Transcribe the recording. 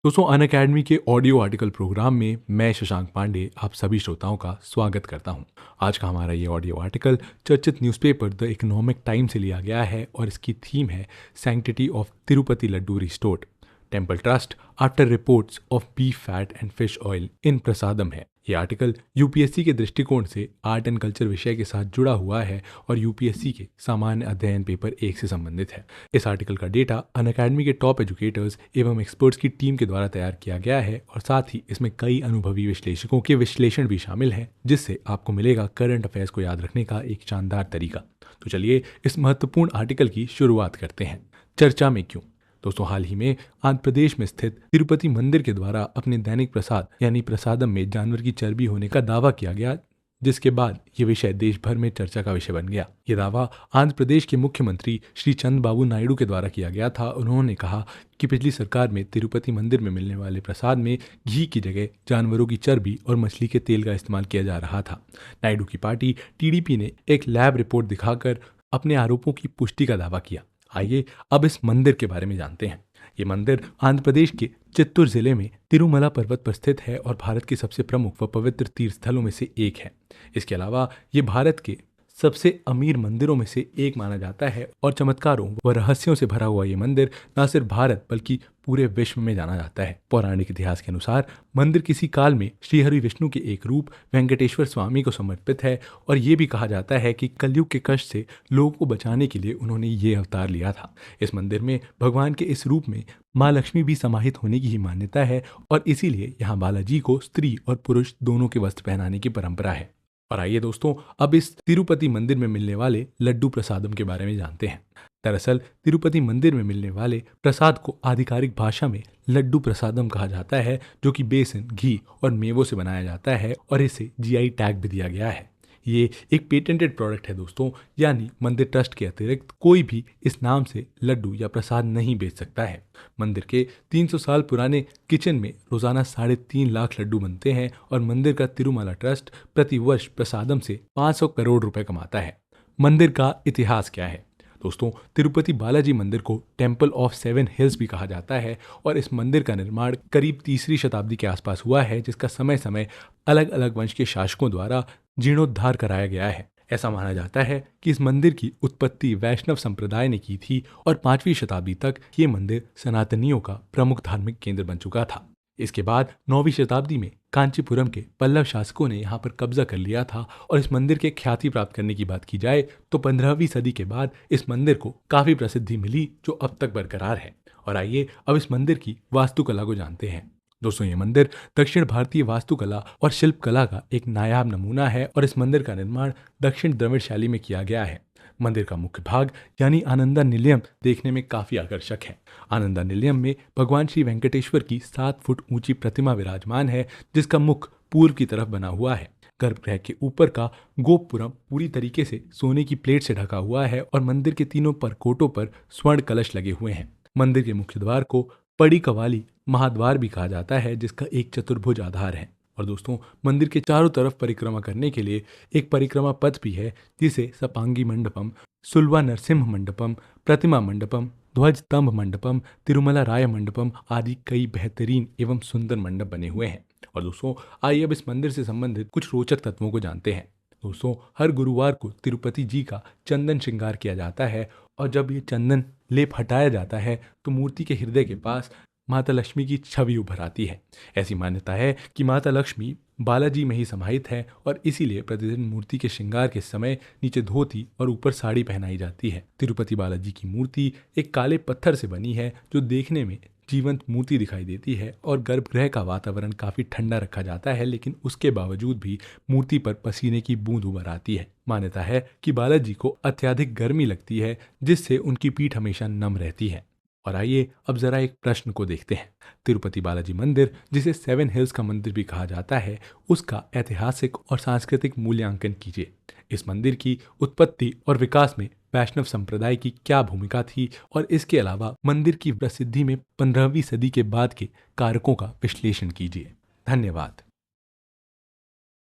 दोस्तों अनअकैडमी के audio article programme में मैं शशांक पांडे आप सभी श्रोताओं का स्वागत करता हूं। आज का हमारा ये ऑडियो आर्टिकल चर्चित न्यूज़पेपर द इकोनॉमिक टाइम से लिया गया है और इसकी थीम है sanctity of Tirupati laddu restored temple trust after reports of beef fat and fish oil in prasadam है। ये आर्टिकल यूपीएससी के दृष्टिकोण से आर्ट एंड कल्चर विषय के साथ जुड़ा हुआ है और यूपीएससी के सामान्य अध्ययन पेपर 1 से संबंधित है। इस आर्टिकल का डेटा अनअकैडमी के टॉप एजुकेटर्स एवं एक्सपर्ट्स की टीम के द्वारा तैयार किया गया है और साथ ही इसमें कई अनुभवी विश्लेषकों के विश्लेषण भी शामिल हैं, जिससे आपको मिलेगा करंट अफेयर्स को याद रखने का एक शानदार तरीका। तो चलिए इस महत्वपूर्ण आर्टिकल की शुरुआत करते हैं। चर्चा में क्यों? दोस्तों हाल ही में आंध्र प्रदेश में स्थित तिरुपति मंदिर के द्वारा अपने दैनिक प्रसाद यानी प्रसादम में जानवर की चर्बी होने का दावा किया गया, जिसके बाद ये विषय देश भर में चर्चा का विषय बन गया। ये दावा आंध्र प्रदेश के मुख्यमंत्री श्री चंद्रबाबू नायडू के द्वारा किया गया था। उन्होंने कहा कि पिछली सरकार में तिरुपति मंदिर में मिलने वाले प्रसाद में घी की जगह जानवरों की चर्बी और मछली के तेल का इस्तेमाल किया जा रहा था। नायडू की पार्टी टीडीपी ने एक लैब रिपोर्ट दिखाकर अपने आरोपों की पुष्टि का दावा किया। आइए अब इस मंदिर के बारे में जानते हैं। ये मंदिर आंध्र प्रदेश के चित्तूर जिले में तिरुमला पर्वत पर स्थित है और भारत के सबसे प्रमुख व पवित्र तीर्थ स्थलों में से एक है। इसके अलावा ये भारत के सबसे अमीर मंदिरों में से एक माना जाता है और चमत्कारों व रहस्यों से भरा हुआ ये मंदिर न सिर्फ भारत बल्कि पूरे विश्व में जाना जाता है। पौराणिक इतिहास के अनुसार मंदिर किसी काल में श्री हरि विष्णु के एक रूप वेंकटेश्वर स्वामी को समर्पित है और ये भी कहा जाता है कि कलयुग के कष्ट से लोगों को बचाने के लिए उन्होंने ये अवतार लिया था। इस मंदिर में भगवान के इस रूप में माँ लक्ष्मी भी समाहित होने की ही मान्यता है और इसीलिए यहाँ बालाजी को स्त्री और पुरुष दोनों के वस्त्र पहनाने की परंपरा है। और आइए दोस्तों अब इस तिरुपति मंदिर में मिलने वाले लड्डू प्रसादम के बारे में जानते हैं। दरअसल तिरुपति मंदिर में मिलने वाले प्रसाद को आधिकारिक भाषा में लड्डू प्रसादम कहा जाता है, जो कि बेसन, घी और मेवों से बनाया जाता है और इसे जीआई टैग भी दिया गया है। ये एक पेटेंटेड प्रोडक्ट है दोस्तों, यानी मंदिर ट्रस्ट के अतिरिक्त कोई भी इस नाम से लड्डू या प्रसाद नहीं बेच सकता है। मंदिर के 300 साल पुराने किचन में रोजाना 3.5 लाख लड्डू बनते हैं और मंदिर का तिरुमला ट्रस्ट प्रति वर्ष प्रसादम से 500 करोड़ रुपए कमाता है। मंदिर का इतिहास क्या है? दोस्तों तिरुपति बालाजी मंदिर को टेम्पल ऑफ 7 हिल्स भी कहा जाता है और इस मंदिर का निर्माण करीब 3री शताब्दी के आसपास हुआ है, जिसका समय समय अलग अलग वंश के शासकों द्वारा जीर्णोद्धार कराया गया है। ऐसा माना जाता है कि इस मंदिर की उत्पत्ति वैष्णव संप्रदाय ने की थी और 5वीं शताब्दी तक ये मंदिर सनातनियों का प्रमुख धार्मिक केंद्र बन चुका था। इसके बाद 9वीं शताब्दी में कांचीपुरम के पल्लव शासकों ने यहाँ पर कब्जा कर लिया था और इस मंदिर के ख्याति प्राप्त करने की बात की जाए तो 15वीं सदी के बाद इस मंदिर को काफी प्रसिद्धि मिली, जो अब तक बरकरार है। और आइए अब इस मंदिर की वास्तुकला को जानते हैं। दोस्तों ये मंदिर दक्षिण भारतीय वास्तुकला और शिल्प कला का एक नायाब नमूना है और इस मंदिर का निर्माण दक्षिण द्रविड़ शैली में किया गया है। मंदिर का मुख्य भाग यानी आनंदा निलयम देखने में काफी आकर्षक है। आनंदा निलयम में भगवान श्री वेंकटेश्वर की 7 फुट ऊंची प्रतिमा विराजमान है, जिसका मुख पूर्व की तरफ बना हुआ है। गर्भगृह के ऊपर का गोपुरम पूरी तरीके से सोने की प्लेट से ढका हुआ है और मंदिर के तीनों परकोटों पर स्वर्ण कलश लगे हुए हैं। मंदिर के मुख्य द्वार को पड़ी कवाली महाद्वार भी कहा जाता है, जिसका एक चतुर्भुज आधार है। और दोस्तों मंदिर के चारों तरफ परिक्रमा करने के लिए एक परिक्रमा पथ भी है, जिसे सपांगी मंडपम, सुलवा नरसिंह मंडपम, प्रतिमा मंडपम, ध्वज स्तंभ मंडपम, तिरुमला राय मंडपम आदि कई बेहतरीन एवं सुंदर मंडप बने हुए हैं। और दोस्तों आइए अब इस मंदिर से संबंधित कुछ रोचक तत्वों को जानते हैं। दोस्तों हर गुरुवार को तिरुपति जी का चंदन श्रृंगार किया जाता है और जब ये चंदन लेप हटाया जाता है तो मूर्ति के हृदय के पास माता लक्ष्मी की छवि उभर आती है। ऐसी मान्यता है कि माता लक्ष्मी बालाजी में ही समाहित है और इसीलिए प्रतिदिन मूर्ति के श्रृंगार के समय नीचे धोती और ऊपर साड़ी पहनाई जाती है। तिरुपति बालाजी की मूर्ति एक काले पत्थर से बनी है, जो देखने में जीवंत मूर्ति दिखाई देती है और गर्भगृह का वातावरण काफी ठंडा रखा जाता है, लेकिन उसके बावजूद भी मूर्ति पर पसीने की बूंद उभर आती है। मान्यता है कि बालाजी को अत्यधिक गर्मी लगती है, जिससे उनकी पीठ हमेशा नम रहती है। और आइए अब जरा एक प्रश्न को देखते हैं। तिरुपति बालाजी मंदिर, जिसे 7 हिल्स का मंदिर भी कहा जाता है, उसका ऐतिहासिक और सांस्कृतिक मूल्यांकन कीजिए। इस मंदिर की उत्पत्ति और विकास में वैष्णव संप्रदाय की क्या भूमिका थी और इसके अलावा मंदिर की प्रसिद्धि में 15वीं सदी के बाद के कारकों का विश्लेषण कीजिए। धन्यवाद।